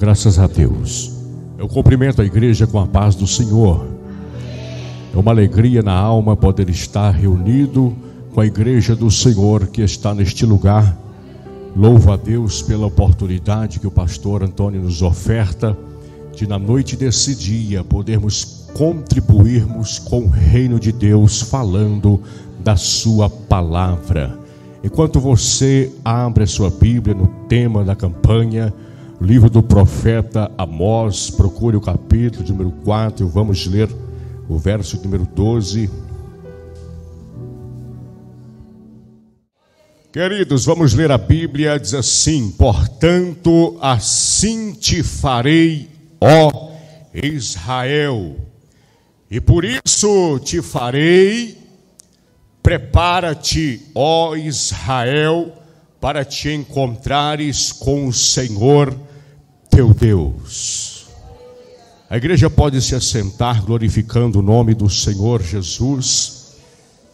Graças a Deus. Eu cumprimento a igreja com a paz do Senhor. É uma alegria na alma poder estar reunido com a igreja do Senhor que está neste lugar. Louvo a Deus pela oportunidade que o pastor Antônio nos oferta de na noite desse dia podermos contribuirmos com o reino de Deus falando da sua palavra. Enquanto você abre a sua Bíblia no tema da campanha, livro do profeta Amós, procure o capítulo número 4, vamos ler o verso número 12. Queridos, vamos ler a Bíblia, diz assim: portanto, assim te farei, ó Israel, e por isso te farei, prepara-te, ó Israel, para te encontrares com o Senhor teu Deus. A igreja pode se assentar glorificando o nome do Senhor Jesus.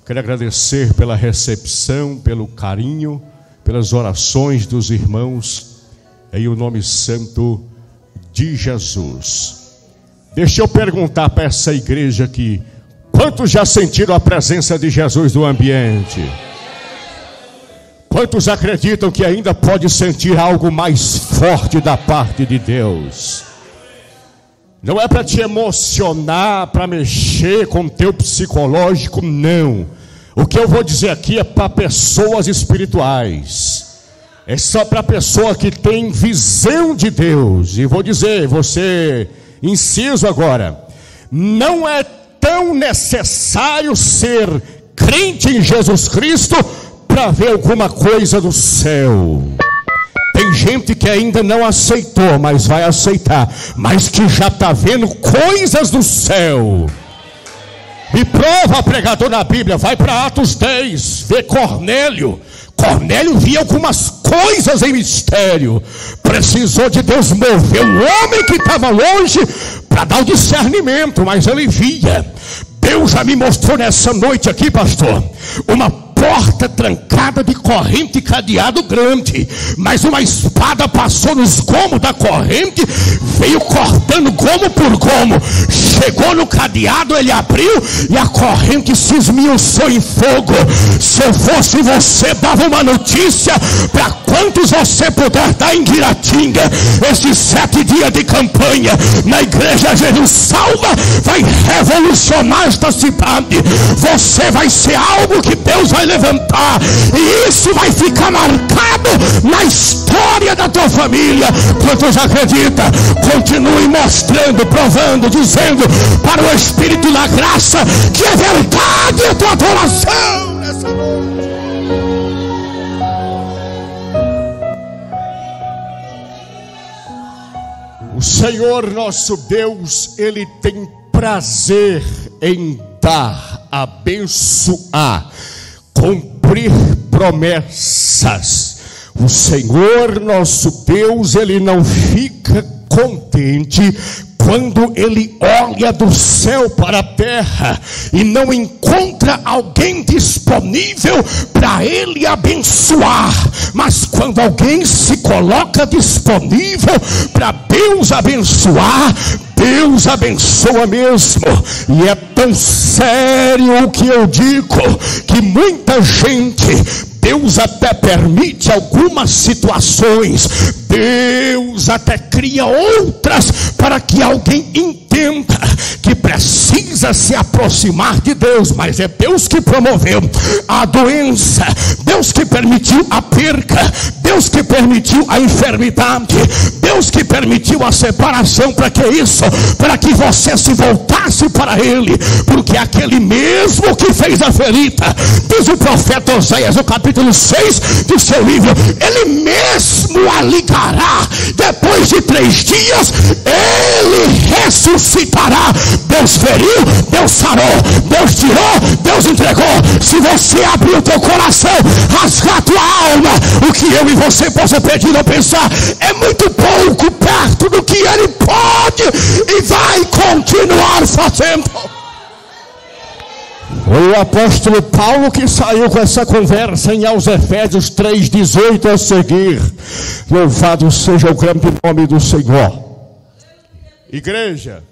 Quero agradecer pela recepção, pelo carinho, pelas orações dos irmãos, em o nome santo de Jesus. Deixa eu perguntar para essa igreja aqui: quantos já sentiram a presença de Jesus no ambiente? Quantos acreditam que ainda pode sentir algo mais forte da parte de Deus? Não é para te emocionar, para mexer com o teu psicológico, não. O que eu vou dizer aqui é para pessoas espirituais. É só para pessoa que tem visão de Deus. E vou dizer, você, inciso agora, não é tão necessário ser crente em Jesus Cristo para ver alguma coisa do céu. Tem gente que ainda não aceitou, mas vai aceitar, mas que já está vendo coisas do céu. Me prova, pregador, na Bíblia, vai para Atos 10, vê Cornélio. Cornélio via algumas coisas em mistério. Precisou de Deus mover o homem que estava longe para dar o discernimento, mas ele via. Deus já me mostrou nessa noite aqui, pastor, uma porta trancada de corrente e cadeado grande, mas uma espada passou nos gomos da corrente, veio cortando gomo por gomo, chegou no cadeado, ele abriu e a corrente se esmiuçou em fogo. Se eu fosse você, dava uma notícia para quantos você puder dar em Guiratinga. Esses 7 dias de campanha na igreja Jerusalém vai revolucionar esta cidade. Você vai ser algo que Deus vai levantar, e isso vai ficar marcado na história da tua família. Quantos acreditam? Continue mostrando, provando, dizendo para o Espírito da graça que é verdade a tua adoração nessa noite. O Senhor nosso Deus, Ele tem prazer em dar, abençoar, cumprir promessas. O Senhor nosso Deus, Ele não fica contente quando Ele olha do céu para a terra e não encontra alguém disponível para Ele abençoar. Mas quando alguém se coloca disponível para Deus abençoar, Deus abençoa mesmo. E é tão sério o que eu digo, que muita gente, Deus até permite algumas situações, Deus até cria outras para que alguém entenda que precisa se aproximar de Deus, mas é Deus que promoveu a doença, Deus que permitiu a perca, Deus que permitiu a enfermidade, Deus que permitiu a separação. Para que isso? Para que você se voltasse para Ele, porque aquele mesmo que fez a ferida, diz o profeta Oséias, no capítulo 6 do seu livro, Ele mesmo a ligará, depois de 3 dias Ele ressuscitará. Deus feriu, Deus sarou, Deus tirou, Deus entregou. Se você abrir o teu coração, rasgar a tua alma, o que eu e você possa pedir ou pensar é muito pouco perto do que Ele pode e vai continuar fazendo. Foi o apóstolo Paulo que saiu com essa conversa em aos Efésios 3:18 a seguir. Louvado seja o grande nome do Senhor. Igreja,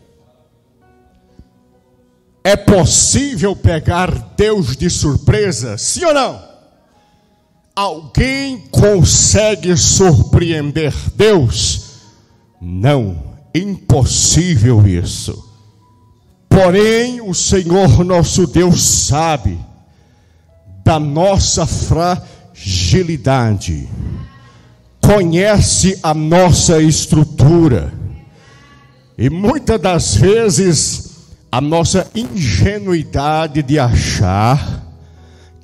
é possível pegar Deus de surpresa? Sim ou não? Alguém consegue surpreender Deus? Não, impossível isso. Porém, o Senhor nosso Deus sabe da nossa fragilidade, conhece a nossa estrutura, e muitas das vezes a nossa ingenuidade de achar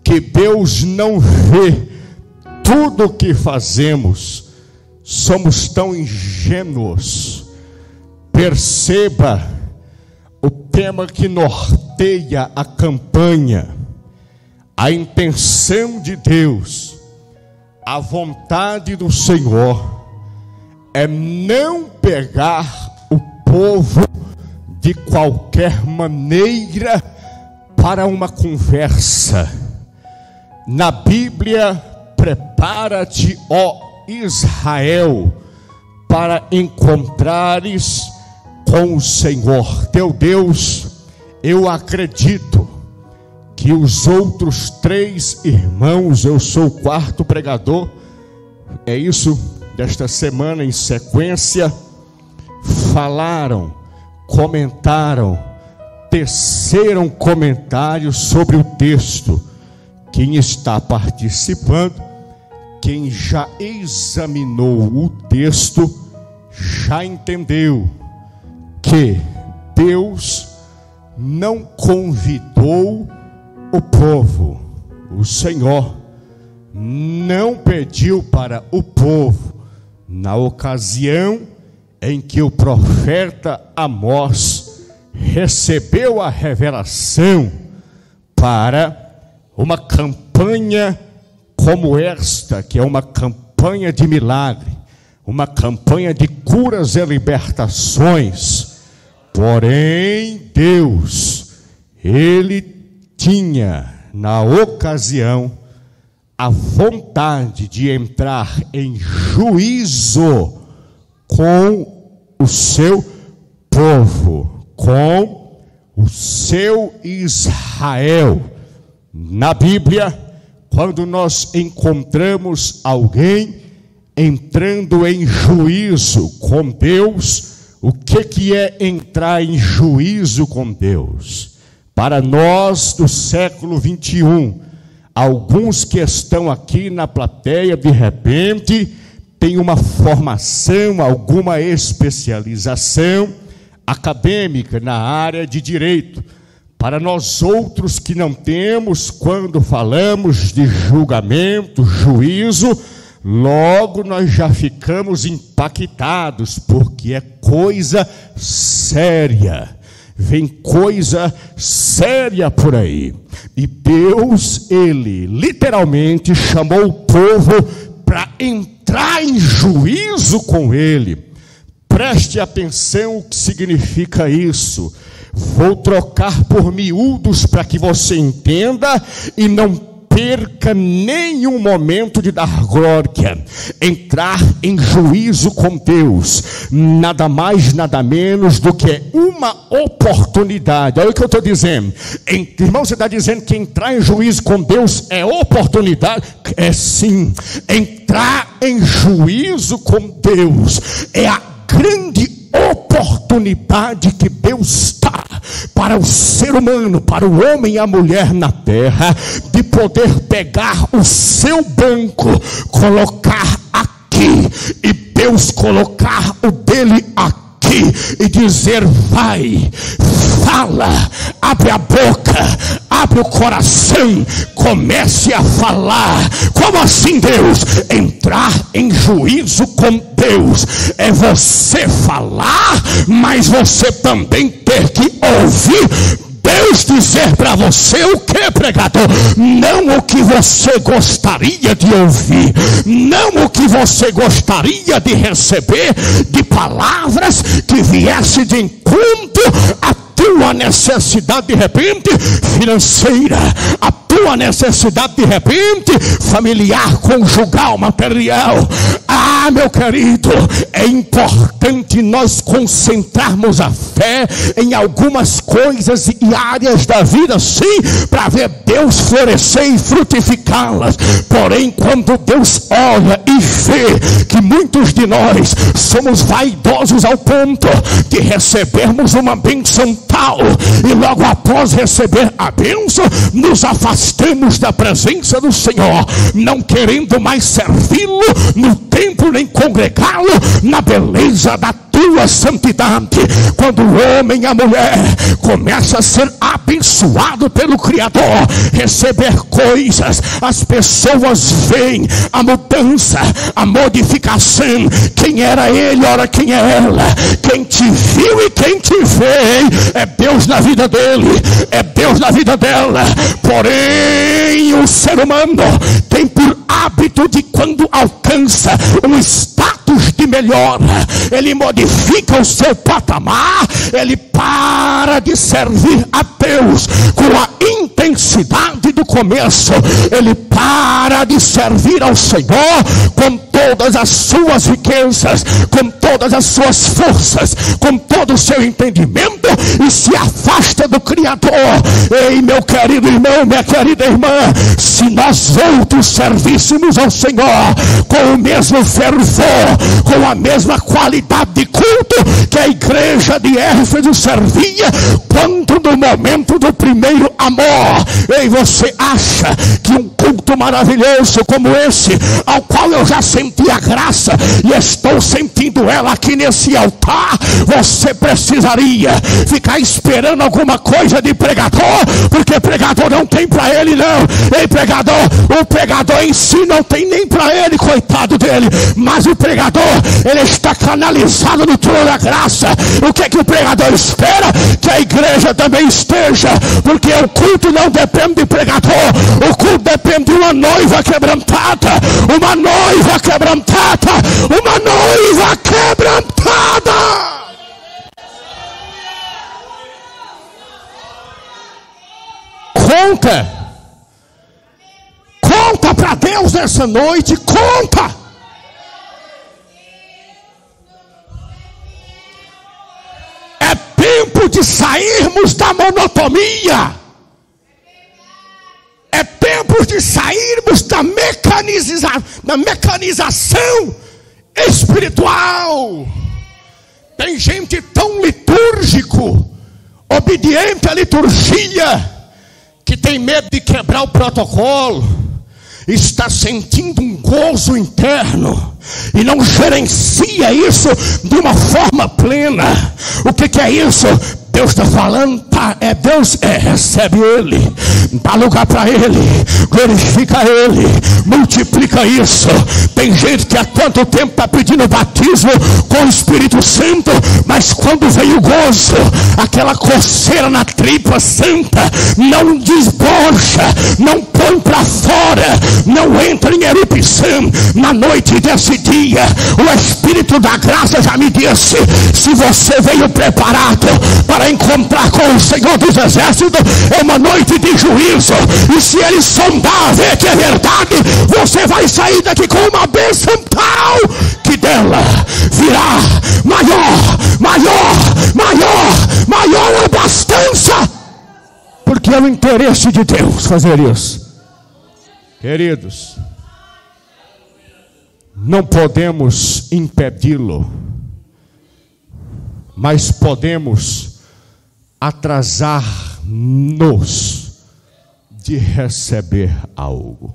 que Deus não vê tudo o que fazemos, somos tão ingênuos. Perceba o tema que norteia a campanha, a intenção de Deus, a vontade do Senhor é não pegar o povo de qualquer maneira para uma conversa. Na Bíblia, prepara-te, ó Israel, para encontrares com o Senhor teu Deus. Eu acredito que os outros 3 irmãos, eu sou o 4º pregador, é isso, desta semana em sequência, falaram, comentaram, teceram comentários sobre o texto. Quem está participando, quem já examinou o texto, já entendeu que Deus não convidou o povo, o Senhor não pediu para o povo, na ocasião em que o profeta Amós recebeu a revelação para uma campanha como esta, que é uma campanha de milagre, uma campanha de curas e libertações. Porém, Deus, Ele tinha, na ocasião, a vontade de entrar em juízo com o seu povo, com o seu Israel. Na Bíblia, quando nós encontramos alguém entrando em juízo com Deus, o que é entrar em juízo com Deus? Para nós do século 21, alguns que estão aqui na plateia, de repente, têm uma formação, alguma especialização acadêmica na área de direito. Para nós outros que não temos, quando falamos de julgamento, juízo, logo nós já ficamos impactados, porque é coisa séria. Vem coisa séria por aí. E Deus, Ele literalmente chamou o povo para entrar em juízo com Ele. Preste atenção o que significa isso. Vou trocar por miúdos para que você entenda e não perca nenhum momento de dar glória. Entrar em juízo com Deus, nada mais, nada menos do que uma oportunidade. Olha o que eu estou dizendo. Irmão, você está dizendo que entrar em juízo com Deus é oportunidade? É sim. Entrar em juízo com Deus é a grande oportunidade que Deus dá para o ser humano, para o homem e a mulher na terra, de poder pegar o seu banco, colocar aqui, e Deus colocar o dele aqui, e dizer: vai, fala, abre a boca, abre o coração, comece a falar. Como assim, Deus? Entrar em juízo com Deus é você falar, mas você também ter que ouvir Deus dizer para você o que, pregador? Não o que você gostaria de ouvir, não o que você gostaria de receber, de palavras que viessem de encontro a tua necessidade de repente financeira, a tua necessidade de repente familiar, conjugal, material. Ah, meu querido, é importante nós concentrarmos a fé em algumas coisas e áreas da vida, sim, para ver Deus florescer e frutificá-las. Porém, quando Deus olha e vê que muitos de nós somos vaidosos ao ponto de recebermos uma bênção tal, e logo após receber a bênção, nos afastemos da presença do Senhor, não querendo mais servi-lo no templo, nem congregá-lo na beleza da tua santidade. Quando o homem e a mulher começa a ser abençoado pelo Criador, receber coisas, as pessoas veem a mudança, a modificação. Quem era ele, ora quem é ela. Quem te viu e quem te vê é Deus na vida dele, é Deus na vida dela. Porém, o ser humano tem por hábito de, quando alcança um status de melhora, ele modifica o seu patamar, ele para de servir a Deus com a intensidade do começo, ele para de servir ao Senhor com todas as suas riquezas, com todas as suas forças, com todo o seu entendimento, e se afasta do Criador. Ei, meu querido irmão, minha querida irmã, se nós outros servíssemos ao Senhor com o mesmo fervor, com a mesma qualidade de culto que a igreja de Éfeso servia, quanto no momento do primeiro amor, ei, você acha que um culto maravilhoso como esse, ao qual eu já senti a graça e estou sentindo ela aqui nesse altar, você precisaria ficar esperando alguma coisa de pregador? Porque pregador não tem para ele, não. Ei, pregador, o pregador em si não tem nem para ele, coitado dele, mas o pregador, ele está canalizado no trono da graça. O que é que o pregador espera? Que a igreja também esteja, porque o culto não depende de pregador, o culto depende de uma noiva quebrantada, uma noiva quebrantada, uma noiva quebrantada. Conta para Deus nessa noite, conta. É tempo de sairmos da monotonia, é tempo de sairmos da mecanização espiritual. Tem gente tão litúrgico, obediente à liturgia, que tem medo de quebrar o protocolo, está sentindo um gozo interno e não gerencia isso de uma forma plena. O que é isso? Deus está falando, tá, é Deus, recebe Ele, dá lugar para Ele, glorifica Ele, multiplica isso. Tem gente que há tanto tempo está pedindo batismo com o Espírito Santo, mas quando vem o gozo, aquela coceira na tripa santa, não desbocha, não põe para fora, não entra em erupção. Na noite desse dia, o Espírito da graça já me disse: se você veio preparado para encontrar com o Senhor dos Exércitos, é uma noite de juízo, e se Ele sondar, ver que é verdade, você vai sair daqui com uma bênção tal, que dela virá maior abastança, porque é o interesse de Deus fazer isso. Queridos, não podemos impedi-lo, mas podemos atrasar-nos de receber algo.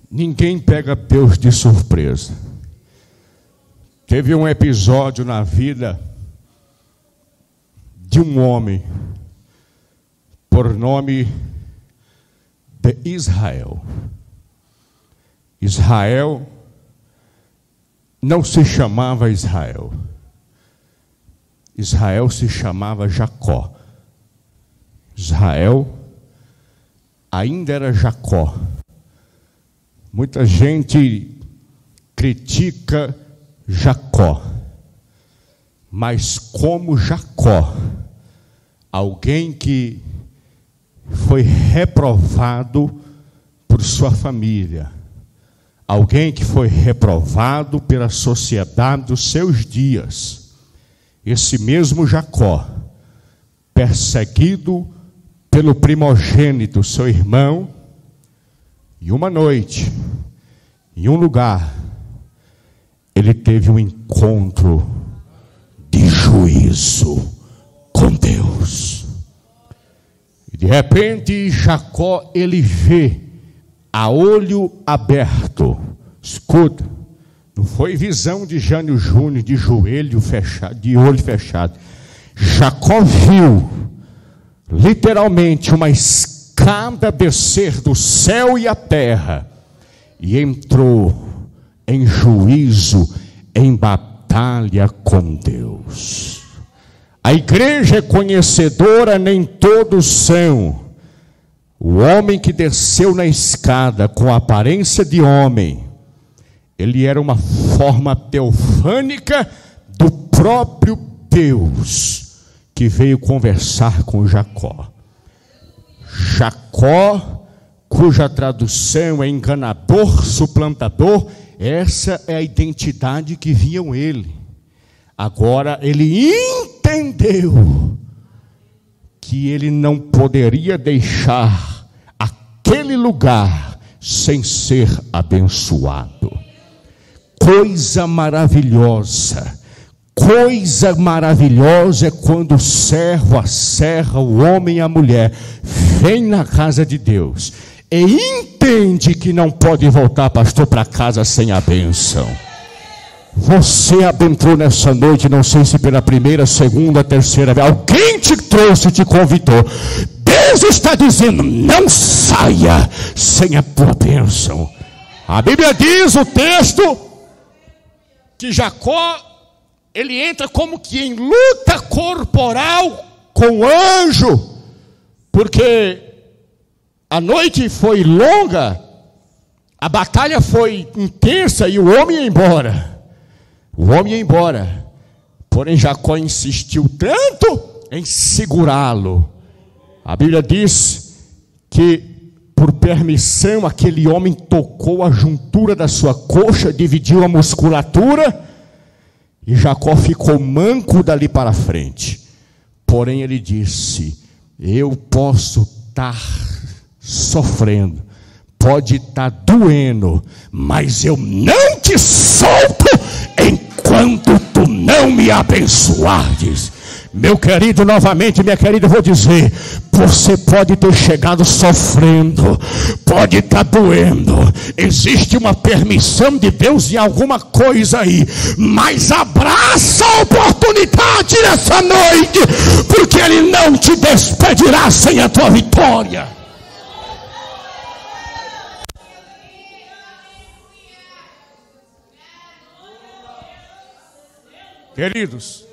Ninguém pega Deus de surpresa. Teve um episódio na vida de um homem por nome de Israel. Israel não se chamava Israel. Israel se chamava Jacó. Israel ainda era Jacó. Muita gente critica Jacó, Mas como Jacó, alguém que foi reprovado por sua família, alguém que foi reprovado pela sociedade dos seus dias, esse mesmo Jacó, perseguido pelo primogênito, seu irmão, e uma noite, em um lugar, ele teve um encontro de juízo com Deus. E de repente Jacó, ele vê a olho aberto. Escuta, não foi visão de Jânio Júnior de joelho fechado, de olho fechado. Jacó viu literalmente uma escada descer do céu e a terra, e entrou em juízo, em batalha com Deus. A igreja é conhecedora, nem todos são. O homem que desceu na escada com a aparência de homem, ele era uma forma teofânica do próprio Deus, que veio conversar com Jacó. Jacó, cuja tradução é enganador, suplantador, essa é a identidade que viam ele. Agora ele entendeu que ele não poderia deixar aquele lugar sem ser abençoado. Coisa maravilhosa é quando o servo, a serva, o homem e a mulher vem na casa de Deus e entende que não pode voltar, pastor, para casa sem a bênção. Você adentrou nessa noite, não sei se pela primeira, segunda, terceira vez, alguém te trouxe, te convidou. Deus está dizendo, não saia sem a tua bênção. A Bíblia diz, o texto, que Jacó, ele entra como que em luta corporal com o anjo, porque a noite foi longa, a batalha foi intensa e o homem ia embora. Porém Jacó insistiu tanto em segurá-lo. A Bíblia diz que por permissão aquele homem tocou a juntura da sua coxa, dividiu a musculatura, e Jacó ficou manco dali para frente. Porém ele disse, eu posso estar sofrendo, pode estar doendo, mas eu não te solto enquanto tu não me abençoares. Meu querido, novamente, minha querida, eu vou dizer, você pode ter chegado sofrendo, pode estar doendo, existe uma permissão de Deus em alguma coisa aí, mas abraça a oportunidade nessa noite, porque Ele não te despedirá sem a tua vitória. Queridos,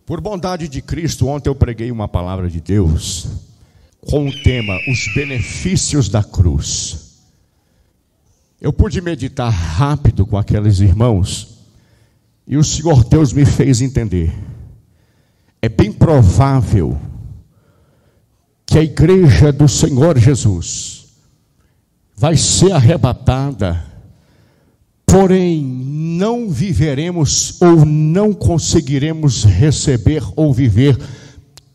por bondade de Cristo, ontem eu preguei uma palavra de Deus com o tema, os benefícios da cruz. Eu pude meditar rápido com aqueles irmãos, e o Senhor Deus me fez entender. É bem provável que a igreja do Senhor Jesus vai ser arrebatada, porém não viveremos ou não conseguiremos receber ou viver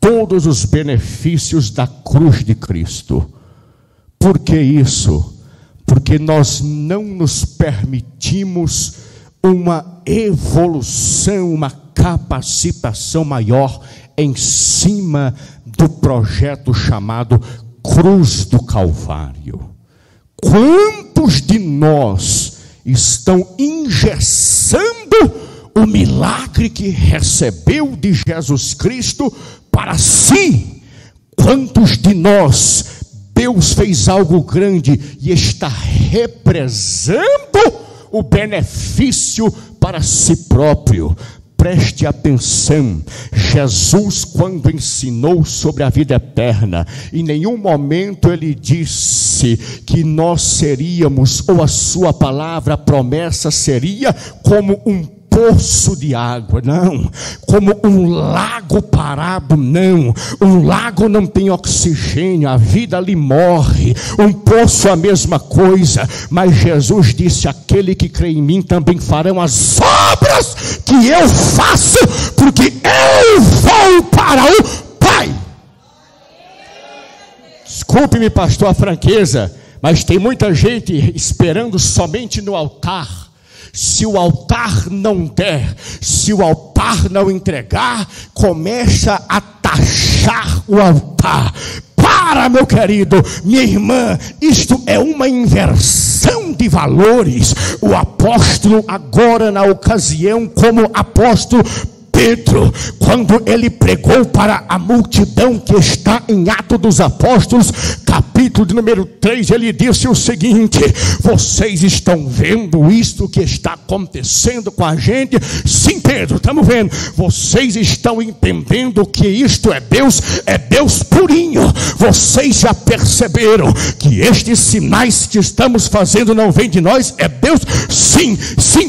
todos os benefícios da cruz de Cristo. Por que isso? Porque nós não nos permitimos uma evolução, uma capacitação maior em cima do projeto chamado Cruz do Calvário. Quantos de nós estão engessando o milagre que recebeu de Jesus Cristo para si? Quantos de nós Deus fez algo grande e está represando o benefício para si próprio? Preste atenção, Jesus, quando ensinou sobre a vida eterna, em nenhum momento ele disse que nós seríamos, ou a sua palavra, a promessa seria como um poço de água, não. Como um lago parado, não. Um lago não tem oxigênio, a vida ali morre. Um poço é a mesma coisa. Mas Jesus disse: aquele que crê em mim também farão as obras que eu faço, porque eu vou para o Pai. Desculpe-me, pastor, a franqueza, mas tem muita gente esperando somente no altar. Se o altar não der, se o altar não entregar, começa a taxar o altar. Para, meu querido, minha irmã, isto é uma inversão de valores. O apóstolo, agora na ocasião, como apóstolo Pedro, quando ele pregou para a multidão, que está em Atos dos Apóstolos, capítulo de número 3, ele disse o seguinte: vocês estão vendo isto que está acontecendo com a gente? Sim, Pedro, estamos vendo. Vocês estão entendendo que isto é Deus purinho. Vocês já perceberam que estes sinais que estamos fazendo não vêm de nós? É Deus? Sim,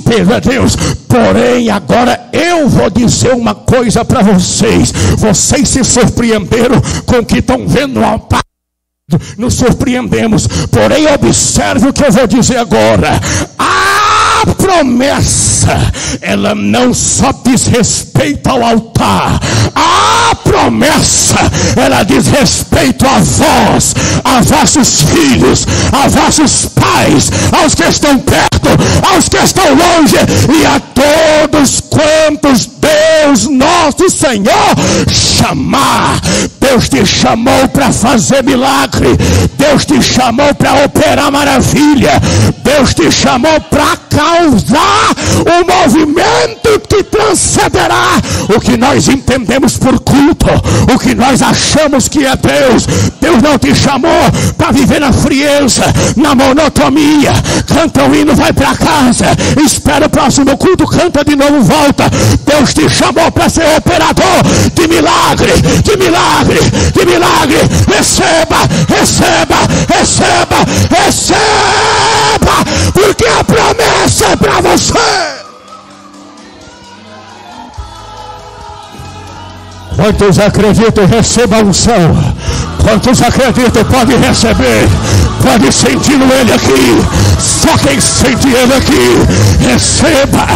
Pedro, é Deus. Porém, agora eu vou dizer uma coisa para vocês. Vocês se surpreenderam com o que estão vendo no altar. Nos surpreendemos. Porém, observe o que eu vou dizer agora. A promessa, ela não só diz respeito ao altar. A promessa, ela diz respeito a vós, a vossos filhos, a vossos pais, aos que estão perto, aos que estão longe, e a todos quantos Deus nosso Senhor chamar. Deus te chamou para fazer milagre. Deus te chamou para operar maravilha. Deus te chamou para causar um movimento que transcenderá o que nós entendemos por culto, o que nós achamos que é Deus. Deus não te chamou para viver na frieza, na monotonia. Canta o hino, vai para casa, espera o próximo culto, canta de novo, volta. Deus te chamou para ser operador de milagre, de milagre, de milagre. Receba, receba, receba, receba, porque a promessa é para você. Quantos acreditam, receba a unção. Quantos acreditam, pode receber. Pode sentir ele aqui. Só quem sente ele aqui, receba.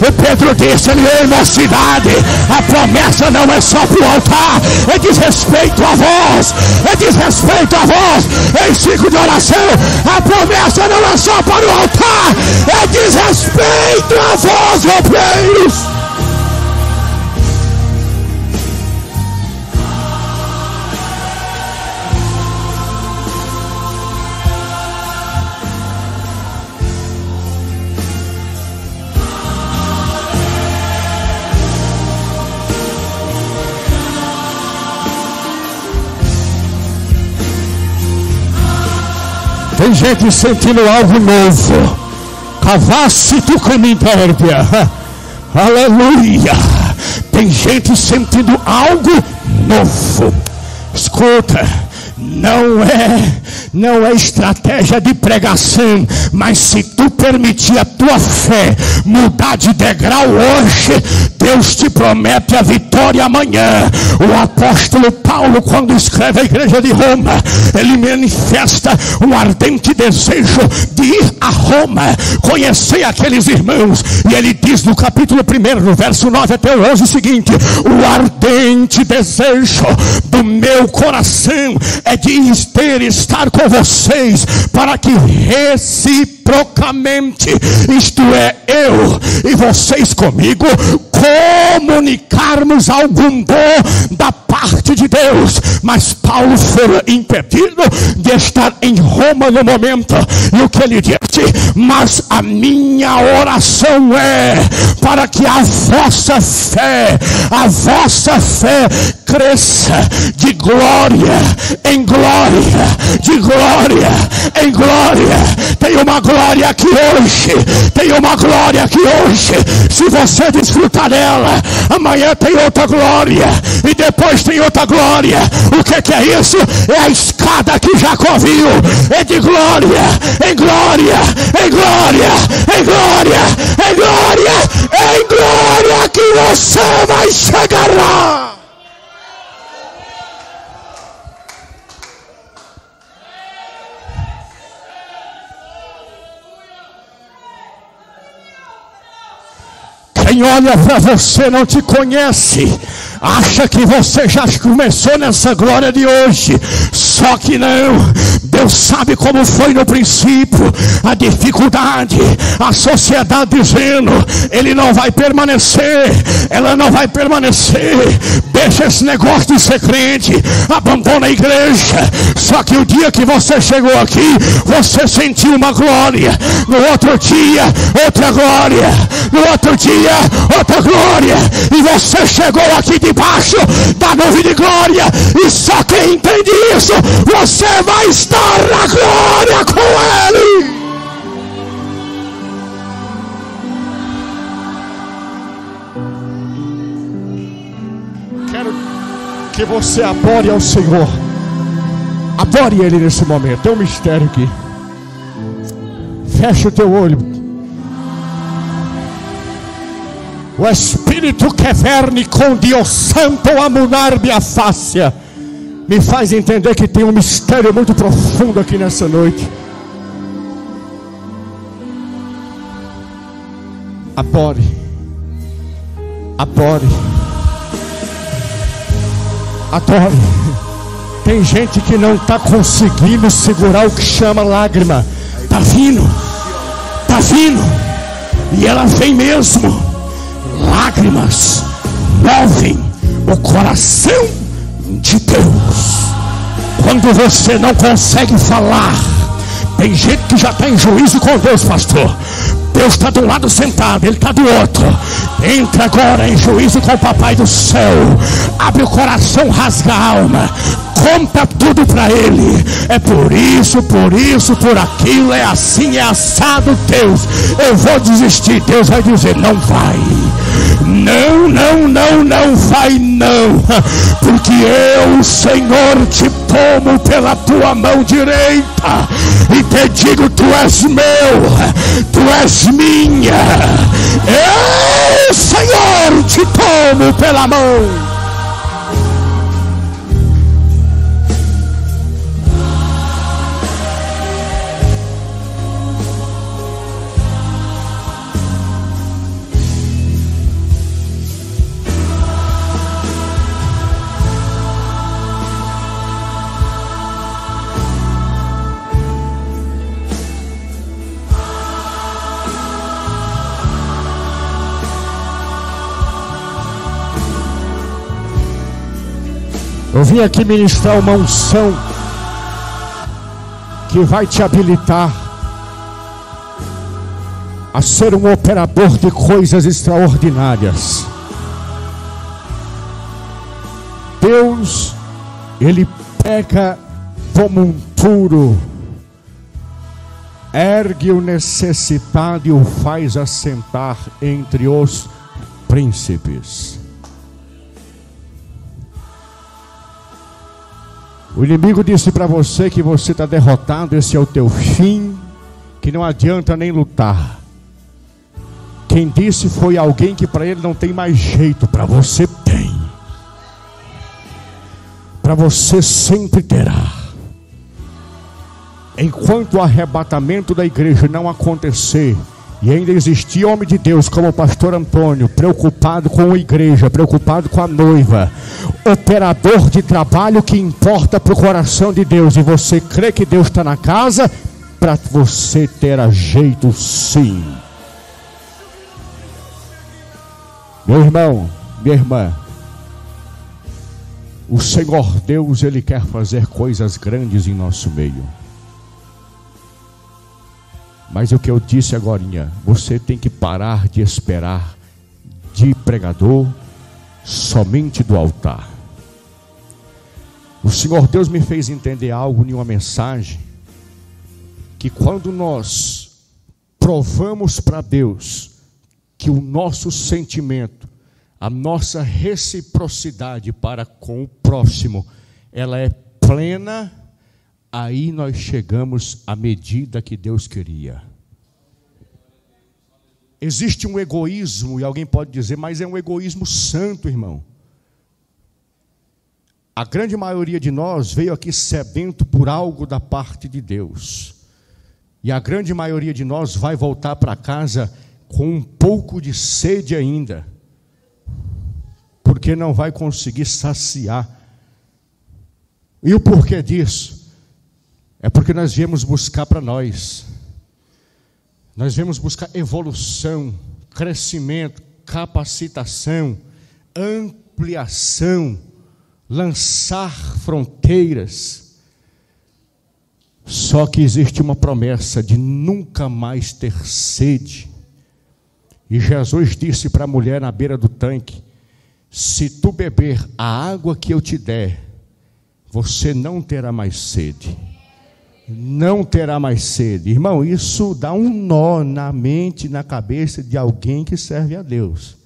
O Pedro disse, ele é na cidade. A promessa não é só para o altar, é diz respeito a vós. É diz respeito a vós. Em ciclo de oração, a promessa não é só para o altar, é diz respeito a vós, obreiros. Tem gente sentindo algo novo. Cavasse tu camintérbia. Aleluia. Tem gente sentindo algo novo. Escuta, não é estratégia de pregação, mas se tu permitir a tua fé mudar de degrau hoje, Deus te promete a vitória amanhã. O apóstolo Paulo, quando escreve a igreja de Roma, ele manifesta um ardente desejo de ir a Roma, conhecer aqueles irmãos, e ele diz no capítulo 1, no verso 9 até o 11 o seguinte: o ardente desejo do meu coração é de estar com vocês, para que reciprocamente, isto é, eu e vocês comigo, comunicarmos algum dom da parte de Deus. Mas Paulo foi impedido de estar em Roma no momento, e o que ele disse: mas a minha oração é para que a vossa fé cresça de glória em glória, de glória em glória. Tem uma glória glória aqui hoje. Tem uma glória aqui hoje. Se você desfrutar dela, amanhã tem outra glória. E depois tem outra glória. O que é isso? É a escada que Jacó viu. É de glória, em glória, em glória, em glória, em glória, em glória que você vai chegar lá. Quem olha para você não te conhece, acha que você já começou nessa glória de hoje. Só que não. Deus sabe como foi no princípio. A dificuldade, a sociedade dizendo: ele não vai permanecer, ela não vai permanecer. Deixa esse negócio de ser crente, abandona a igreja. Só que o dia que você chegou aqui, você sentiu uma glória. No outro dia, outra glória. No outro dia, outra glória. E você chegou aqui debaixo da nuvem de glória. E só quem entende isso, você vai estar na glória com Ele. Quero que você adore ao Senhor. Adore Ele nesse momento. Tem um mistério aqui. Fecha o teu olho. O Espírito que verne com Deus Santo a mudar minha face me faz entender que tem um mistério muito profundo aqui nessa noite. Adore. Adore. Adore. Tem gente que não está conseguindo segurar o que chama lágrima. Está vindo. Está vindo. E ela vem mesmo. Lágrimas movem o coração de Deus. Quando você não consegue falar, tem gente que já está em juízo com Deus, pastor. Deus está de um lado sentado, Ele está do outro. Entra agora em juízo com o Papai do céu. Abre o coração, rasga a alma. Conta tudo para Ele. É por isso, por aquilo, é assim, é assado. Deus, eu vou desistir. Deus vai dizer: não vai. Não, não, não, não vai não. Porque eu, o Senhor, te tomo pela tua mão direita e te digo: tu és meu, tu és minha. Eu, Senhor, te tomo pela mão. Eu vim aqui ministrar uma unção que vai te habilitar a ser um operador de coisas extraordinárias. Deus, Ele pega do monturo, ergue o necessitado e o faz assentar entre os príncipes. O inimigo disse para você que você está derrotado, esse é o teu fim, que não adianta nem lutar. Quem disse foi alguém que para ele não tem mais jeito, para você tem. Para você sempre terá. Enquanto o arrebatamento da igreja não acontecer, e ainda existir homem de Deus como o pastor Antônio, preocupado com a igreja, preocupado com a noiva, operador de trabalho que importa para o coração de Deus, e você crê que Deus está na casa, para você ter jeito sim. Meu irmão, minha irmã, o Senhor Deus, Ele quer fazer coisas grandes em nosso meio. Mas o que eu disse agorinha, você tem que parar de esperar de pregador somente do altar. O Senhor Deus me fez entender algo em uma mensagem, que quando nós provamos para Deus que o nosso sentimento, a nossa reciprocidade para com o próximo, ela é plena, aí nós chegamos à medida que Deus queria. Existe um egoísmo, e alguém pode dizer, mas é um egoísmo santo, irmão. A grande maioria de nós veio aqui sedento por algo da parte de Deus. E a grande maioria de nós vai voltar para casa com um pouco de sede ainda, porque não vai conseguir saciar. E o porquê disso? É porque nós viemos buscar para nós. Nós viemos buscar evolução, crescimento, capacitação, ampliação, lançar fronteiras. Só que existe uma promessa de nunca mais ter sede. E Jesus disse para a mulher na beira do tanque: se tu beber a água que eu te der, você não terá mais sede. Não terá mais sede. Irmão, isso dá um nó na mente, na cabeça de alguém que serve a Deus.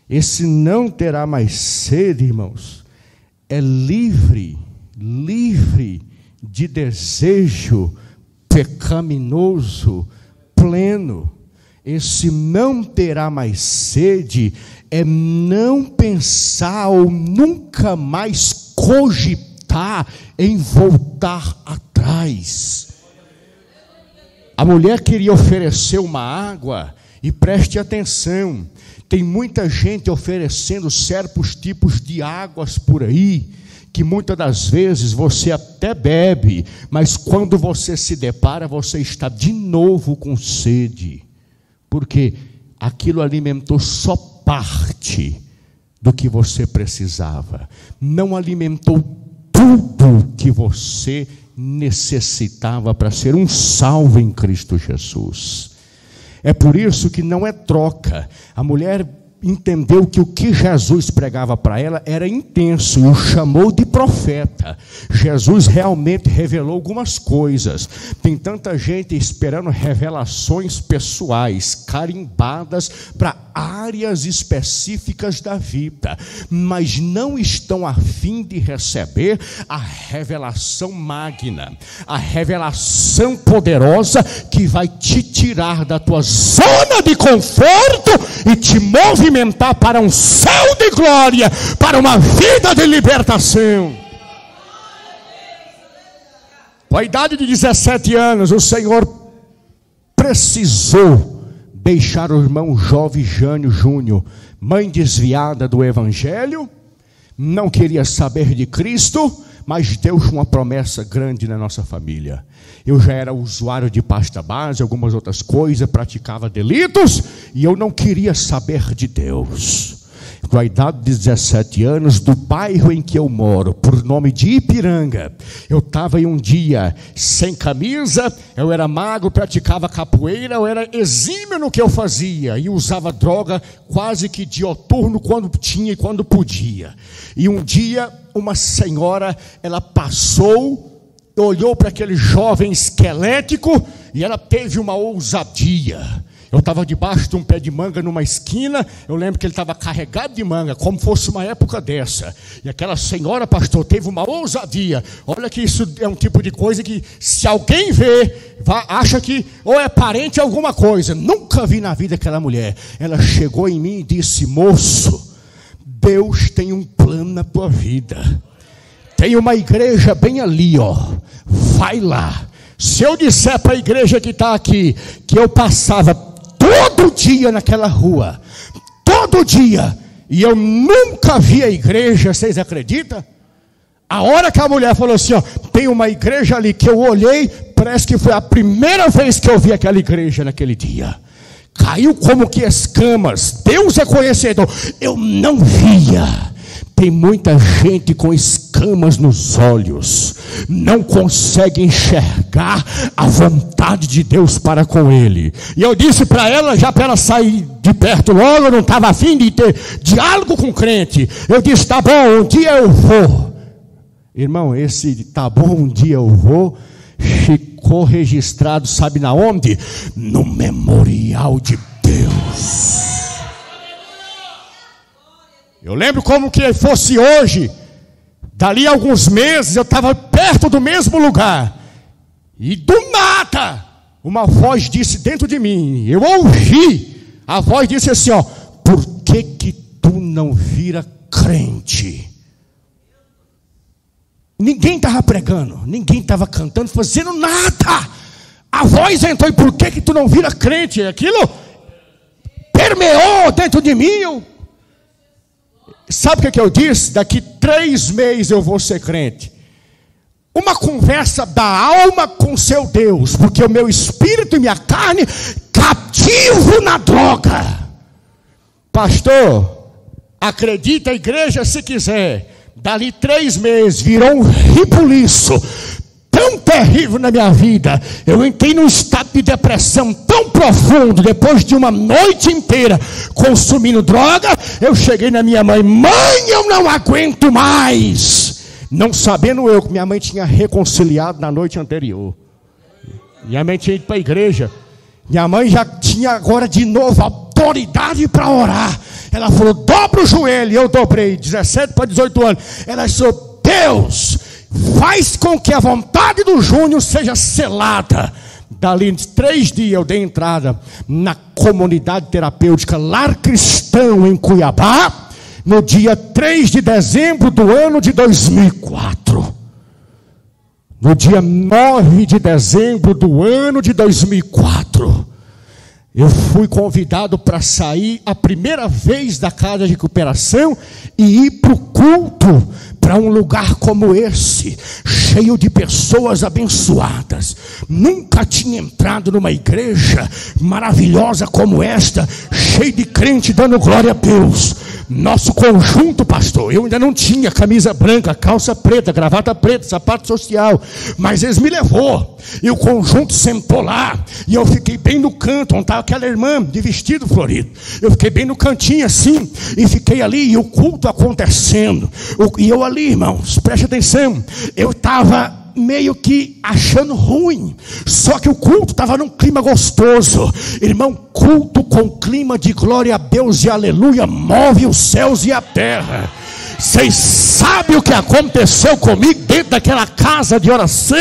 Esse não terá mais sede, irmãos, é livre de desejo pecaminoso, pleno. Esse não terá mais sede é não pensar ou nunca mais cogitar em voltar atrás. A mulher queria oferecer uma água, e preste atenção, tem muita gente oferecendo certos tipos de águas por aí, que muitas das vezes você até bebe, mas quando você se depara, você está de novo com sede. Porque aquilo alimentou só parte do que você precisava. Não alimentou tudo que você necessitava para ser um salvo em Cristo Jesus. É por isso que não é troca. A mulher entendeu que o que Jesus pregava para ela era intenso e o chamou de profeta. Jesus realmente revelou algumas coisas. Tem tanta gente esperando revelações pessoais, carimbadas para áreas específicas da vida, mas não estão a fim de receber a revelação magna, a revelação poderosa que vai te tirar da tua zona de conforto e te movimentar para um céu de glória, para uma vida de libertação. Com a idade de 17 anos, o Senhor precisou deixar o irmão jovem Jânio Júnior, mãe desviada do Evangelho, não queria saber de Cristo, mas Deus tinha uma promessa grande na nossa família. Eu já era usuário de pasta base, algumas outras coisas, praticava delitos, e eu não queria saber de Deus. Com a idade de 17 anos, do bairro em que eu moro, por nome de Ipiranga, eu estava em um dia sem camisa, eu era magro, praticava capoeira, eu era exímio no que eu fazia, e usava droga quase que dioturno, quando tinha e quando podia. E um dia, uma senhora, ela passou, olhou para aquele jovem esquelético, e ela teve uma ousadia. Eu estava debaixo de um pé de manga numa esquina, eu lembro que ele estava carregado de manga, como fosse uma época dessa. E aquela senhora, pastor, teve uma ousadia. Olha que isso é um tipo de coisa que, se alguém vê, acha que ou é parente ou alguma coisa. Nunca vi na vida aquela mulher. Ela chegou em mim e disse: moço, Deus tem um plano na tua vida. Tem uma igreja bem ali, ó. Vai lá. Se eu disser para a igreja que está aqui, que eu passava todo dia naquela rua, todo dia, e eu nunca vi a igreja, vocês acreditam? A hora que a mulher falou assim, ó, tem uma igreja ali, que eu olhei, parece que foi a primeira vez que eu vi aquela igreja naquele dia. Caiu como que escamas. Deus é conhecedor. Eu não via. Tem muita gente com escamas nos olhos, não consegue enxergar a vontade de Deus para com ele. E eu disse para ela, já para ela sair de perto logo, eu não estava a fim de ter diálogo com crente. Eu disse: tá bom, um dia eu vou. Irmão, esse tá bom, um dia eu vou, ficou ficou registrado, sabe na onde? No memorial de Deus. Eu lembro como que fosse hoje. Dali a alguns meses eu estava perto do mesmo lugar. E do nada, uma voz disse dentro de mim. Eu ouvi. A voz disse assim, ó: por que que tu não vira crente? Ninguém estava pregando, ninguém estava cantando, fazendo nada. A voz entrou: e por que que tu não vira crente? Aquilo permeou dentro de mim. Sabe o que eu disse? Daqui 3 meses eu vou ser crente. Uma conversa da alma com seu Deus, porque o meu espírito e minha carne cativo na droga. Pastor, acredita a igreja se quiser, dali 3 meses virou um ribuliço tão terrível na minha vida. Eu entrei num estado de depressão tão profundo, depois de uma noite inteira consumindo droga. Eu cheguei na minha mãe: mãe, eu não aguento mais. Não sabendo eu que minha mãe tinha reconciliado na noite anterior. Minha mãe tinha ido para a igreja. Minha mãe já tinha agora de novo autoridade para orar. Ela falou: dobra o joelho. Eu dobrei, 17 para 18 anos. Ela disse: Deus, faz com que a vontade do Júnior seja selada. Dali 3 dias eu dei entrada na comunidade terapêutica Lar Cristão em Cuiabá, no dia 3 de dezembro do ano de 2004. No dia 9 de dezembro do ano de 2004, eu fui convidado para sair a primeira vez da casa de recuperação e ir para o culto, para um lugar como esse, cheio de pessoas abençoadas. Nunca tinha entrado numa igreja maravilhosa como esta, cheio de crente dando glória a Deus. Nosso conjunto, pastor, eu ainda não tinha camisa branca, calça preta, gravata preta, sapato social, mas eles me levou, e o conjunto sentou lá, e eu fiquei bem no canto, onde estava aquela irmã de vestido florido. Eu fiquei bem no cantinho assim, e fiquei ali, e o culto acontecendo, e eu ali, irmãos, preste atenção, eu estava meio que achando ruim, só que o culto estava num clima gostoso, irmão. Culto com clima de glória a Deus e aleluia move os céus e a terra. Vocês sabem o que aconteceu comigo dentro daquela casa de oração?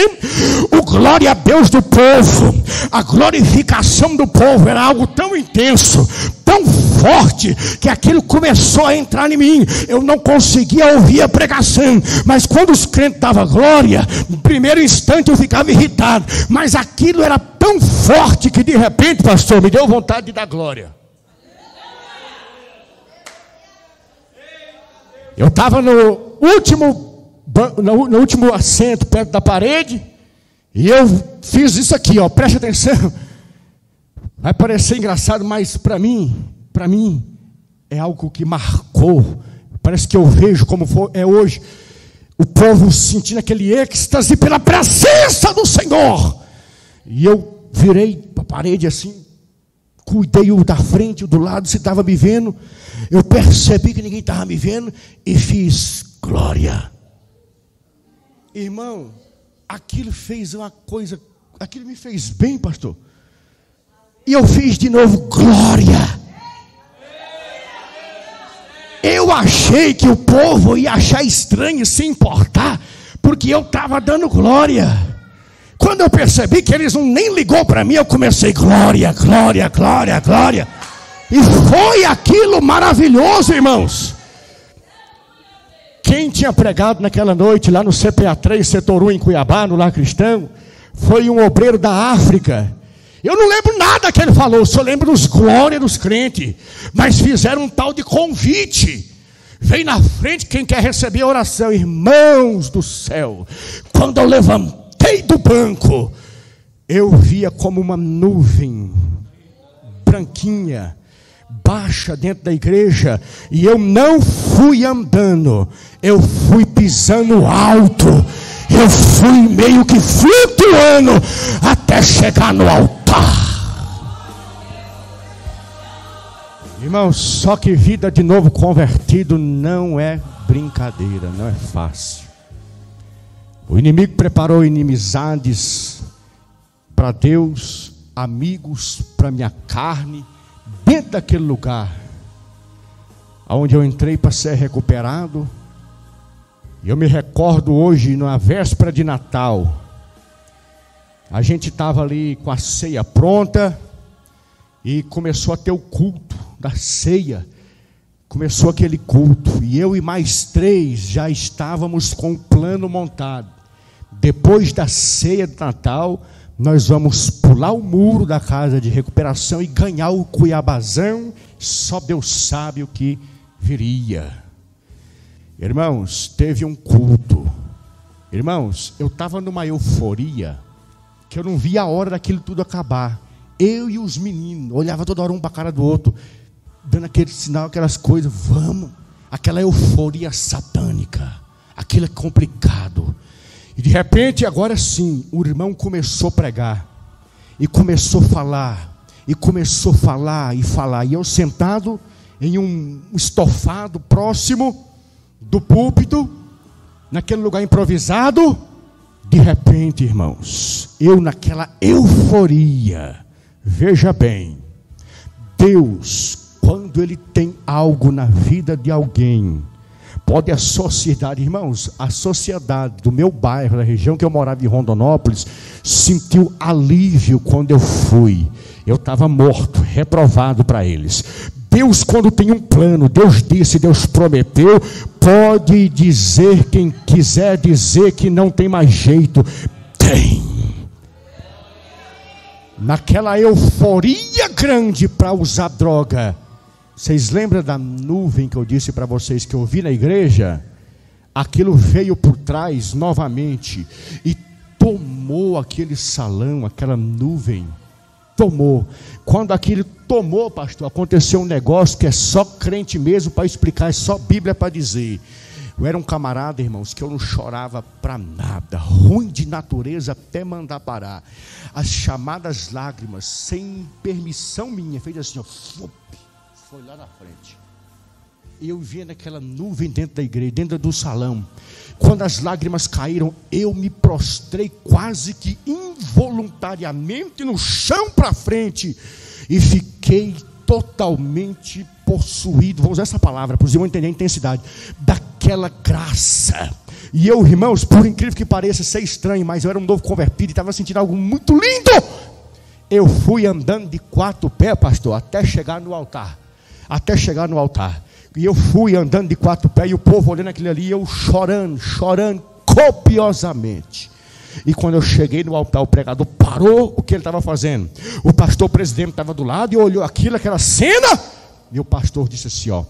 O glória a Deus do povo, a glorificação do povo era algo tão intenso, tão forte, que aquilo começou a entrar em mim. Eu não conseguia ouvir a pregação, mas quando os crentes davam glória, no primeiro instante eu ficava irritado, mas aquilo era tão forte que de repente, pastor, me deu vontade de dar glória. Eu estava no último assento, perto da parede, e eu fiz isso aqui, ó, preste atenção. Vai parecer engraçado, mas para mim é algo que marcou. Parece que eu vejo como é hoje, o povo sentindo aquele êxtase pela presença do Senhor. E eu virei para a parede assim, cuidei o da frente, o do lado, se estava me vendo. Eu percebi que ninguém estava me vendo e fiz glória. Irmão, aquilo fez uma coisa, aquilo me fez bem, pastor. E eu fiz de novo glória. Eu achei que o povo ia achar estranho se importar, porque eu estava dando glória. Quando eu percebi que eles nem ligou para mim, eu comecei glória, glória, glória, glória. E foi aquilo maravilhoso, irmãos. Quem tinha pregado naquela noite lá no CPA 3, setor 1 em Cuiabá, no Lar Cristão, foi um obreiro da África. Eu não lembro nada que ele falou, só lembro dos glórias dos crentes. Mas fizeram um tal de convite. Vem na frente quem quer receber a oração. Irmãos do céu, quando eu levantei do banco, eu via como uma nuvem branquinha, baixa dentro da igreja, e eu não fui andando, eu fui pisando alto, eu fui meio que flutuando até chegar no altar. Irmão, só que vida de novo convertido não é brincadeira, não é fácil. O inimigo preparou inimizades, para Deus, amigos para minha carne, dentro daquele lugar onde eu entrei para ser recuperado. E eu me recordo hoje, na véspera de Natal, a gente estava ali com a ceia pronta e começou a ter o culto da ceia. Começou aquele culto e eu e mais 3 já estávamos com o plano montado. Depois da ceia de Natal, nós vamos pular o muro da casa de recuperação e ganhar o Cuiabazão. Só Deus sabe o que viria. Irmãos, teve um culto. Irmãos, eu estava numa euforia que eu não via a hora daquilo tudo acabar. Eu e os meninos olhava toda hora um para a cara do outro, dando aquele sinal, aquelas coisas. Vamos, aquela euforia satânica, aquilo é complicado. E de repente, agora sim, o irmão começou a pregar e começou a falar, e começou a falar e falar. E eu sentado em um estofado próximo do púlpito, naquele lugar improvisado. De repente, irmãos, eu naquela euforia, veja bem, Deus, quando Ele tem algo na vida de alguém, pode a sociedade, irmãos, a sociedade do meu bairro, da região que eu morava, em Rondonópolis, sentiu alívio quando eu fui. Eu estava morto, reprovado para eles. Deus, quando tem um plano, Deus disse, Deus prometeu, pode dizer quem quiser dizer que não tem mais jeito. Tem. Naquela euforia grande para usar droga. Vocês lembram da nuvem que eu disse para vocês que eu vi na igreja? Aquilo veio por trás novamente e tomou aquele salão, aquela nuvem. Tomou. Quando aquilo tomou, pastor, aconteceu um negócio que é só crente mesmo para explicar, é só Bíblia para dizer. Eu era um camarada, irmãos, que eu não chorava para nada, ruim de natureza até mandar parar. As chamadas lágrimas, sem permissão minha, fez assim, ó, foi lá na frente. E eu via naquela nuvem dentro da igreja, dentro do salão. Quando as lágrimas caíram, eu me prostrei quase que involuntariamente no chão para frente e fiquei totalmente possuído, vou usar essa palavra para os irmãos entenderem a intensidade daquela graça. E eu, irmãos, por incrível que pareça ser estranho, mas eu era um novo convertido e estava sentindo algo muito lindo. Eu fui andando de 4 pés, pastor, até chegar no altar. E eu fui andando de 4 pés e o povo olhando aquilo ali, eu chorando copiosamente. E quando eu cheguei no altar, o pregador parou o que ele estava fazendo. O pastor presidente estava do lado e olhou aquela cena. E o pastor disse assim, ó,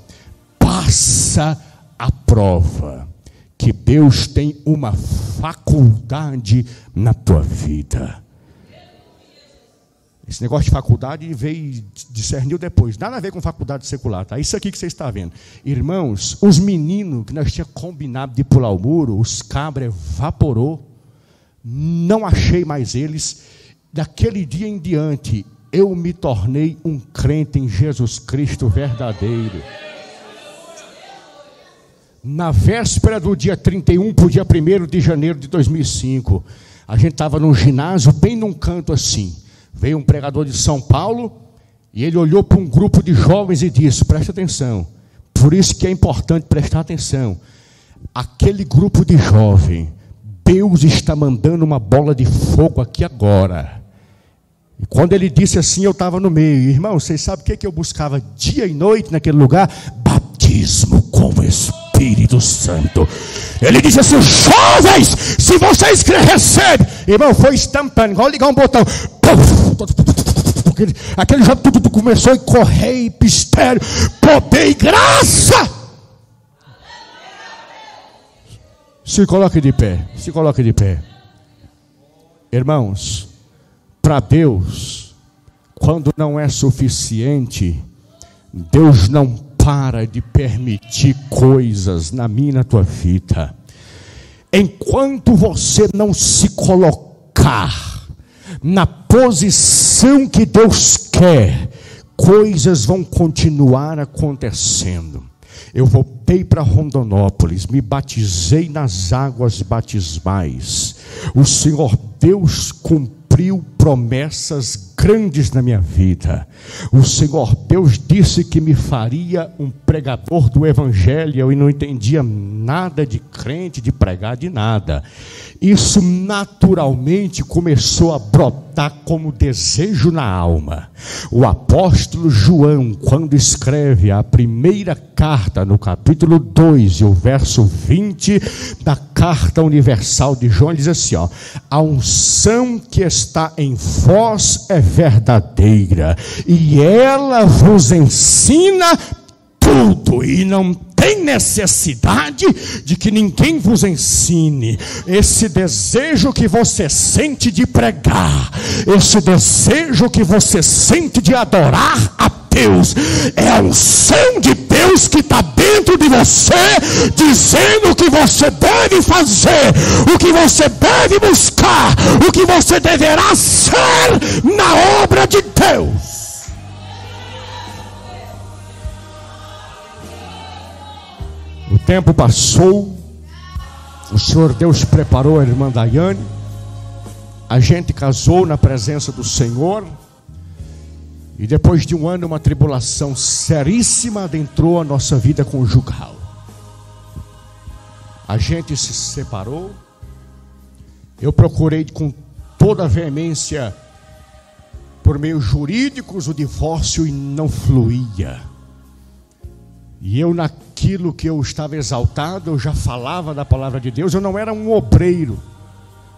passa a prova que Deus tem uma faculdade na tua vida. Esse negócio de faculdade veio, discerniu depois. Nada a ver com faculdade secular, tá? Isso aqui que você está vendo. Irmãos, os meninos que nós tínhamos combinado de pular o muro, os cabras evaporou. Não achei mais eles. Daquele dia em diante, eu me tornei um crente em Jesus Cristo verdadeiro. Na véspera do dia 31 para o dia 1º de janeiro de 2005, a gente estava num ginásio, bem num canto assim. Veio um pregador de São Paulo e ele olhou para um grupo de jovens e disse, presta atenção, por isso que é importante prestar atenção. Aquele grupo de jovens, Deus está mandando uma bola de fogo aqui agora. E quando ele disse assim, eu estava no meio. Irmão, vocês sabem o que eu buscava dia e noite naquele lugar? Batismo com o Espírito Santo. Ele disse assim, jovens, se vocês recebem. Irmão, foi instantâneo, igual ligar um botão. Aquele jovem tudo começou a correr, e pistério, poder e graça. Se coloque de pé, se coloque de pé. Irmãos, para Deus, quando não é suficiente, Deus não para de permitir coisas na minha e na tua vida. Enquanto você não se colocar na posição que Deus quer, coisas vão continuar acontecendo. Eu voltei para Rondonópolis, me batizei nas águas batismais. O Senhor Deus cumpriu cumpriu promessas grandes na minha vida. O Senhor Deus disse que me faria um pregador do Evangelho. Eu não entendia nada de crente, de pregar, de nada. Isso naturalmente começou a brotar como desejo na alma. O apóstolo João, quando escreve a primeira carta, no capítulo 2 e o verso 20 da carta universal de João, ele diz assim, ó: a unção que está em vós é verdadeira, e ela vos ensina tudo, e não tem necessidade de que ninguém vos ensine. Esse desejo que você sente de pregar, esse desejo que você sente de adorar a Deus, é a unção de Deus que está dentro de você, dizendo o que você deve fazer, o que você deve buscar, o que você deverá ser na obra de Deus. O tempo passou, o Senhor Deus preparou a irmã Daiane, a gente casou na presença do Senhor, e depois de um ano, uma tribulação seríssima adentrou a nossa vida conjugal. A gente se separou, eu procurei com toda a veemência, por meios jurídicos, o divórcio, e não fluía. E eu, naquilo que eu estava exaltado, eu já falava da palavra de Deus. Eu não era um obreiro,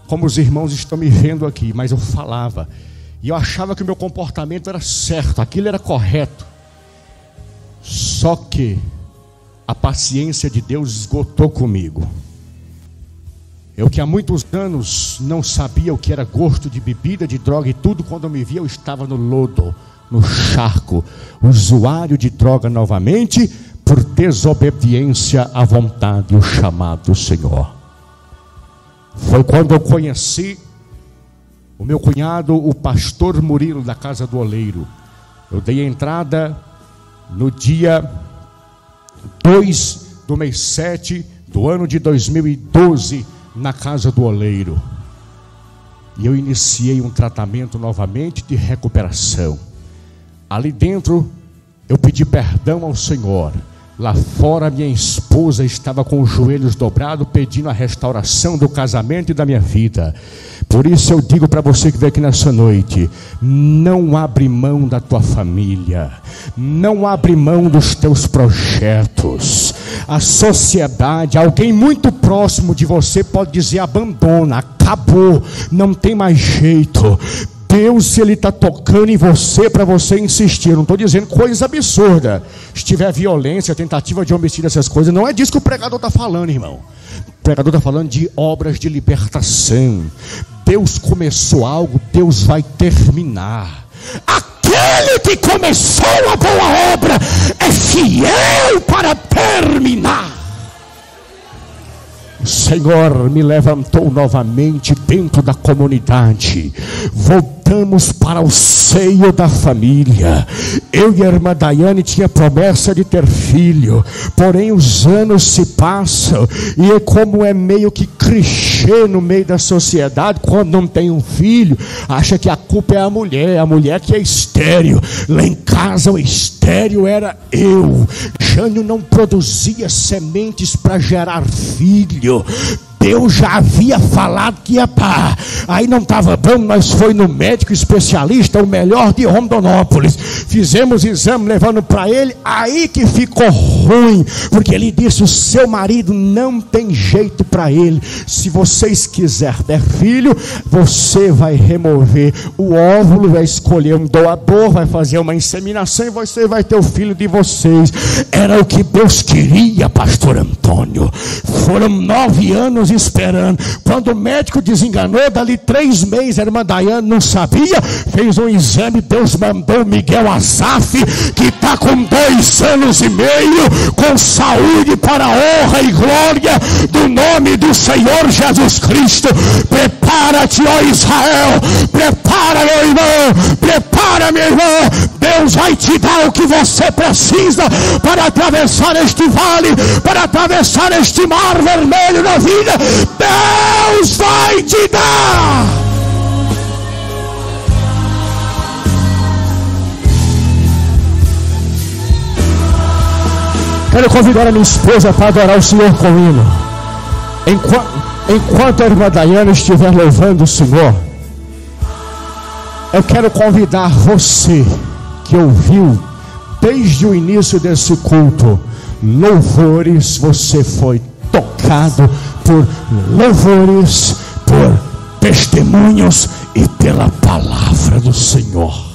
como os irmãos estão me vendo aqui, mas eu falava. E eu achava que o meu comportamento era certo, aquilo era correto. Só que a paciência de Deus esgotou comigo. Eu que há muitos anos não sabia o que era gosto de bebida, de droga e tudo, quando eu me via eu estava no lodo, no charco, usuário de droga novamente, por desobediência à vontade e o chamado do Senhor. Foi quando eu conheci o meu cunhado, o pastor Murilo, da Casa do Oleiro. Eu dei entrada no dia 2 do mês 7 do ano de 2012 na Casa do Oleiro. E eu iniciei um tratamento novamente de recuperação. Ali dentro eu pedi perdão ao Senhor. Lá fora minha esposa estava com os joelhos dobrados, pedindo a restauração do casamento e da minha vida. Por isso eu digo para você que veio aqui nessa noite: não abre mão da tua família, não abre mão dos teus projetos. A sociedade, alguém muito próximo de você pode dizer: abandona, acabou, não tem mais jeito. Deus, se Ele está tocando em você, para você insistir. Eu não estou dizendo coisa absurda. Se tiver violência, tentativa de homicídio, essas coisas, não é disso que o pregador está falando, irmão. O pregador está falando de obras de libertação. Deus começou algo, Deus vai terminar. Aquele que começou a boa obra é fiel para terminar. O Senhor me levantou novamente dentro da comunidade. Voltamos para o seio da família. Eu e a irmã Daiane tinha promessa de ter filho, porém os anos se passam, e como é meio que clichê no meio da sociedade, quando não tem um filho, acha que a culpa é a mulher que é estéril. Lá em casa o estéril era eu. Jânio não produzia sementes para gerar filho. Deus já havia falado que ia dar. Aí não estava bom, nós foi no médico especialista, o melhor de Rondonópolis. Fizemos exame levando para ele, aí que ficou ruim, porque ele disse: o seu marido não tem jeito para ele. Se vocês quiserem ter filho, você vai remover o óvulo, vai escolher um doador, vai fazer uma inseminação e você vai ter o filho de vocês. Era o que Deus queria, pastor Antônio. Foram 9 anos esperando. Quando o médico desenganou, dali 3 meses, a irmã Daiane não sabia, fez um exame, Deus mandou Miguel Asaf, que está com 2 anos e meio, com saúde, para a honra e glória do nome do Senhor Jesus Cristo. Prepara-te, ó Israel, prepara, meu irmão, prepara, minha irmã. Deus vai te dar o que você precisa para atravessar este vale, para atravessar este mar vermelho na vida. Deus vai te dar. Quero convidar a minha esposa para adorar o Senhor com hino. Enquanto a irmã Daiane estiver louvando o Senhor, eu quero convidar você que ouviu desde o início desse culto louvores, você foi tocado por louvores, por testemunhos e pela palavra do Senhor.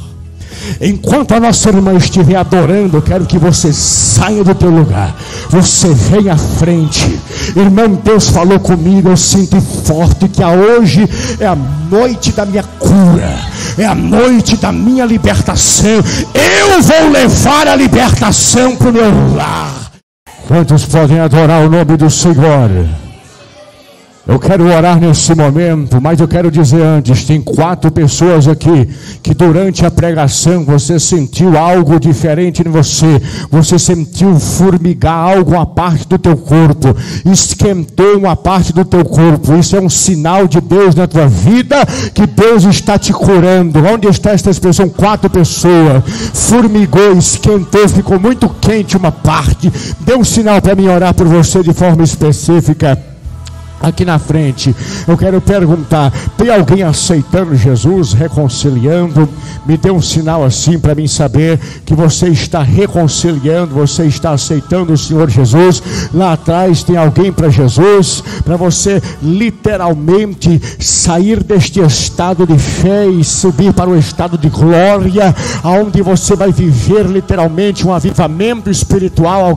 Enquanto a nossa irmã estiver adorando, eu quero que você saia do teu lugar, você venha à frente. Irmão, Deus falou comigo, eu sinto forte que hoje é a noite da minha cura, é a noite da minha libertação. Eu vou levar a libertação para o meu lar. Quantos podem adorar o nome do Senhor? Eu quero orar nesse momento, mas eu quero dizer antes, tem 4 pessoas aqui que durante a pregação você sentiu algo diferente em você. Você sentiu formigar algo, a parte do teu corpo, esquentou uma parte do teu corpo. Isso é um sinal de Deus na tua vida, que Deus está te curando. Onde está esta expressão? 4 pessoas. Formigou, esquentou, ficou muito quente uma parte. Dê um sinal para mim orar por você de forma específica. Aqui na frente, eu quero perguntar: tem alguém aceitando Jesus, reconciliando? Me dê um sinal assim para mim saber que você está reconciliando, você está aceitando o Senhor Jesus. Lá atrás tem alguém para Jesus, para você literalmente sair deste estado de fé e subir para o estado de glória, aonde você vai viver literalmente um avivamento espiritual.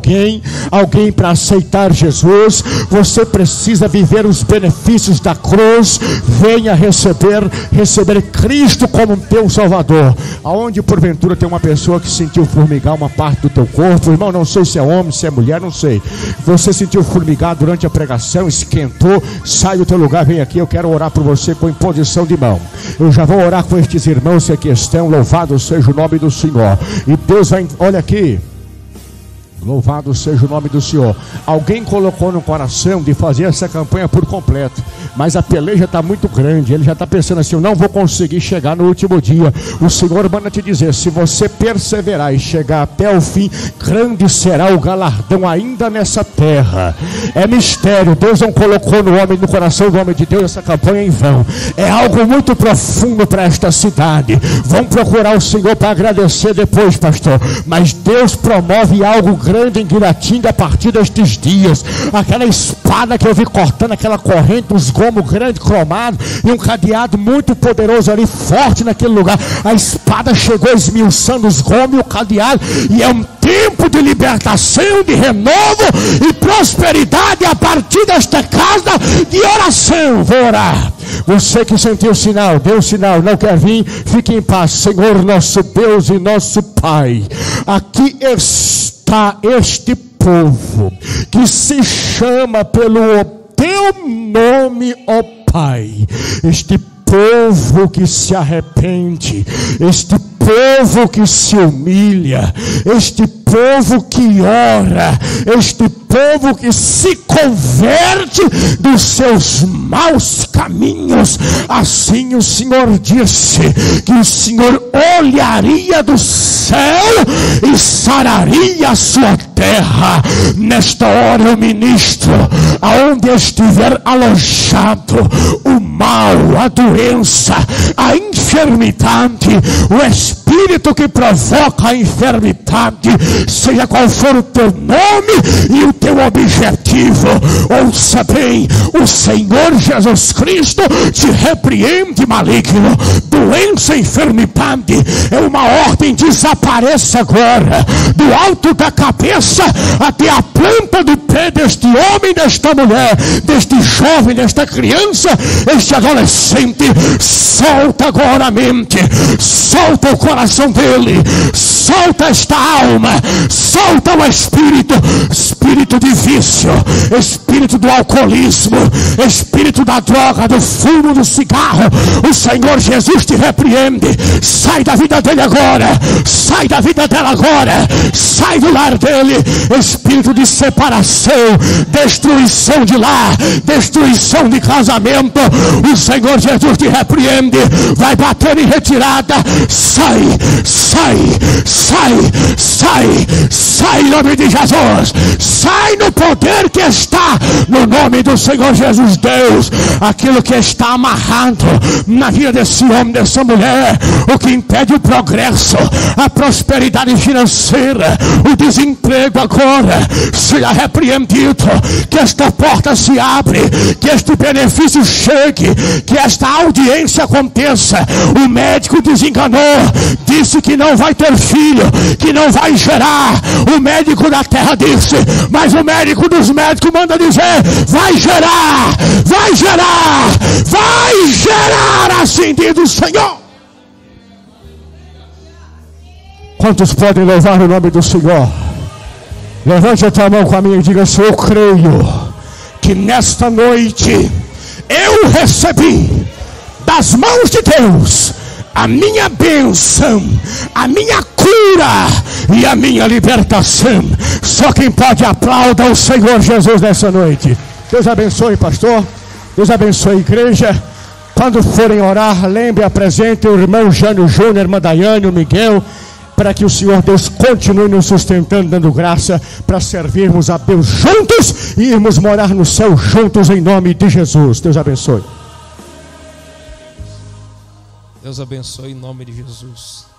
Alguém para aceitar Jesus. Você precisa viver os benefícios da cruz. Venha receber Cristo como teu Salvador. Aonde porventura tem uma pessoa que sentiu formigar uma parte do teu corpo, irmão, não sei se é homem, se é mulher, não sei. Você sentiu formigar durante a pregação, esquentou, sai do teu lugar, vem aqui, eu quero orar por você com imposição de mão. Eu já vou orar com estes irmãos que aqui estão. Louvado seja o nome do Senhor. E Deus vai, olha aqui, louvado seja o nome do Senhor. Alguém colocou no coração de fazer essa campanha por completo, mas a peleja está muito grande. Ele já está pensando assim: eu não vou conseguir chegar no último dia. O Senhor manda te dizer: se você perseverar e chegar até o fim, grande será o galardão ainda nessa terra. É mistério. Deus não colocou no coração do homem de Deus essa campanha em vão. É algo muito profundo para esta cidade. Vão procurar o Senhor para agradecer depois, pastor, mas Deus promove algo grande em Guiratinga a partir destes dias. Aquela espada que eu vi cortando aquela corrente, uns gomos grandes cromados e um cadeado muito poderoso ali, forte naquele lugar. A espada chegou esmiuçando os gomos e o cadeado, e é um tempo de libertação, de renovo e prosperidade a partir desta casa de oração. Vou orar. Você que sentiu o sinal, deu o sinal, não quer vir, fique em paz. Senhor nosso Deus e nosso Pai, aqui está este povo que se chama pelo teu nome, ó Pai. Este povo que se arrepende, este povo que se humilha, este povo que ora, este povo que se converte dos seus maus caminhos. Assim o Senhor disse que o Senhor olharia do céu e sararia a sua terra. Nesta hora eu ministro, aonde estiver alojado o mal, a doença, a enfermidade, o espírito que provoca a enfermidade, seja qual for o teu nome e o teu objetivo, ouça bem: o Senhor Jesus Cristo te repreende, maligno. Doença, enfermidade, é uma ordem: desapareça agora, do alto da cabeça até a planta do pé deste homem, desta mulher, deste jovem, desta criança, este adolescente. Solta agora a mente, solta o coração dele, solta esta alma, solta o espírito de vício, espírito do alcoolismo, espírito da droga, do fumo, do cigarro. O Senhor Jesus te repreende. Sai da vida dele agora, sai da vida dela agora, sai do lar dele. Espírito de separação, destruição de lar, destruição de casamento, o Senhor Jesus te repreende. Vai bater em retirada. Sai, sai, sai, sai, sai. Sai em nome de Jesus. Sai no poder que está no nome do Senhor Jesus. Deus, aquilo que está amarrado na vida desse homem, dessa mulher, o que impede o progresso, a prosperidade financeira, o desemprego agora, seja repreendido. Que esta porta se abre, que este benefício chegue, que esta audiência aconteça. O médico desenganou, disse que não vai ter filho, que não vai gerar. O médico da terra disse, mas o médico dos médicos manda dizer, vai gerar, vai gerar, vai gerar, assim diz o Senhor. Quantos podem louvar o nome do Senhor? Levante a tua mão com a minha e diga assim: eu creio que nesta noite eu recebi das mãos de Deus a minha bênção, a minha cura e a minha libertação. Só quem pode aplaudir o Senhor Jesus nessa noite. Deus abençoe, pastor. Deus abençoe a igreja. Quando forem orar, lembre, apresente o irmão Jânio Júnior, a irmã Daiane, o Miguel, para que o Senhor Deus continue nos sustentando, dando graça para servirmos a Deus juntos e irmos morar no céu juntos em nome de Jesus. Deus abençoe. Deus abençoe em nome de Jesus.